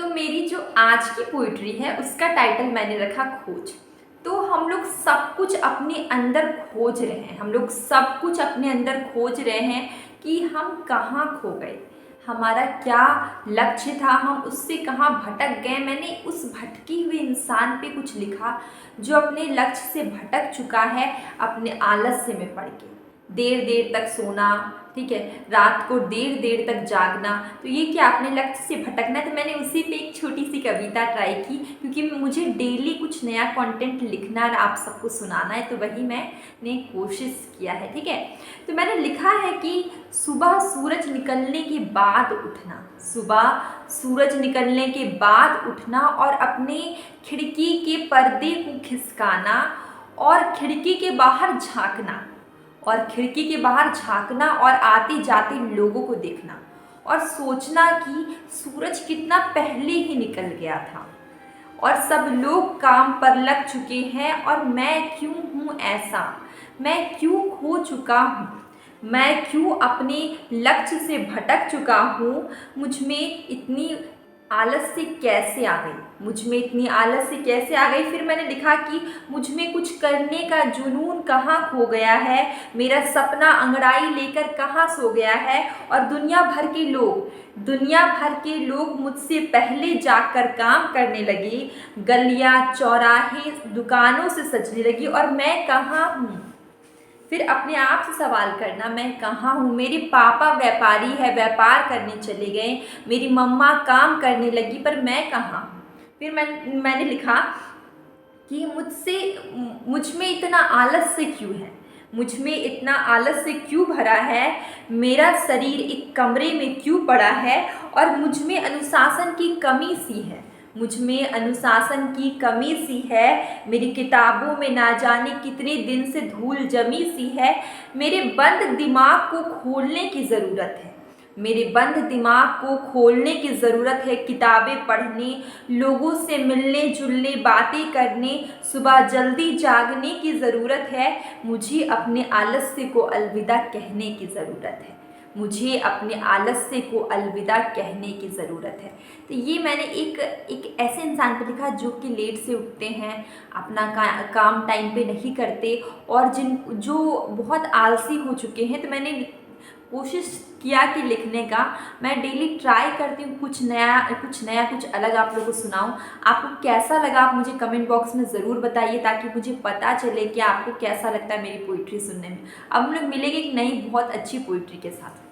तो मेरी जो आज की पोइट्री है उसका टाइटल मैंने रखा खोज। तो हम लोग सब कुछ अपने अंदर खोज रहे हैं, हम लोग सब कुछ अपने अंदर खोज रहे हैं कि हम कहाँ खो गए, हमारा क्या लक्ष्य था, हम उससे कहाँ भटक गए। मैंने उस भटकी हुए इंसान पे कुछ लिखा जो अपने लक्ष्य से भटक चुका है, अपने आलस्य में पड़ के देर देर तक सोना, ठीक है, रात को देर देर तक जागना। तो ये क्या अपने लक्ष्य से भटकना है। तो मैंने उसी पे एक छोटी सी कविता ट्राई की, क्योंकि मुझे डेली कुछ नया कंटेंट लिखना और आप सबको सुनाना है, तो वही मैंने कोशिश किया है। ठीक है, तो मैंने लिखा है कि सुबह सूरज निकलने के बाद उठना, सुबह सूरज निकलने के बाद उठना और अपने खिड़की के पर्दे को खिसकाना और खिड़की के बाहर झांकना, और खिड़की के बाहर झांकना और आते जाते लोगों को देखना और सोचना कि सूरज कितना पहले ही निकल गया था और सब लोग काम पर लग चुके हैं, और मैं क्यों हूँ ऐसा, मैं क्यों खो चुका हूँ, मैं क्यों अपने लक्ष्य से भटक चुका हूँ, मुझ में इतनी आलस्य कैसे आ गई, मुझ में इतनी आलस्य कैसे आ गई। फिर मैंने लिखा कि मुझ में कुछ करने का जुनून कहाँ खो गया है, मेरा सपना अंगड़ाई लेकर कहाँ सो गया है, और दुनिया भर के लोग मुझसे पहले जाकर काम करने लगे, गलियाँ चौराहे दुकानों से सजने लगी, और मैं कहाँ हूँ। फिर अपने आप से सवाल करना, मैं कहाँ हूँ। मेरे पापा व्यापारी है, व्यापार करने चले गए, मेरी मम्मा काम करने लगी, पर मैं कहाँ हूँ। फिर मैंने लिखा कि मुझ में इतना आलस्य क्यों है, मुझ में इतना आलस्य क्यों भरा है, मेरा शरीर एक कमरे में क्यों पड़ा है, और मुझ में अनुशासन की कमी सी है, मुझ में अनुशासन की कमी सी है, मेरी किताबों में ना जाने कितने दिन से धूल जमी सी है। मेरे बंद दिमाग को खोलने की ज़रूरत है, मेरे बंद दिमाग को खोलने की ज़रूरत है, किताबें पढ़ने, लोगों से मिलने जुलने, बातें करने, सुबह जल्दी जागने की ज़रूरत है। मुझे अपने आलस्य को अलविदा कहने की ज़रूरत है, मुझे अपने आलस्य को अलविदा कहने की ज़रूरत है। तो ये मैंने एक ऐसे इंसान पर लिखा जो कि लेट से उठते हैं, अपना काम टाइम पे नहीं करते, और जो बहुत आलसी हो चुके हैं। तो मैंने कोशिश किया कि लिखने का मैं डेली ट्राई करती हूँ कुछ नया कुछ अलग आप लोगों को सुनाऊँ। आपको कैसा लगा आप मुझे कमेंट बॉक्स में ज़रूर बताइए, ताकि मुझे पता चले कि आपको कैसा लगता है मेरी पोइट्री सुनने में। अब हम लोग मिलेंगे एक नई बहुत अच्छी पोइट्री के साथ।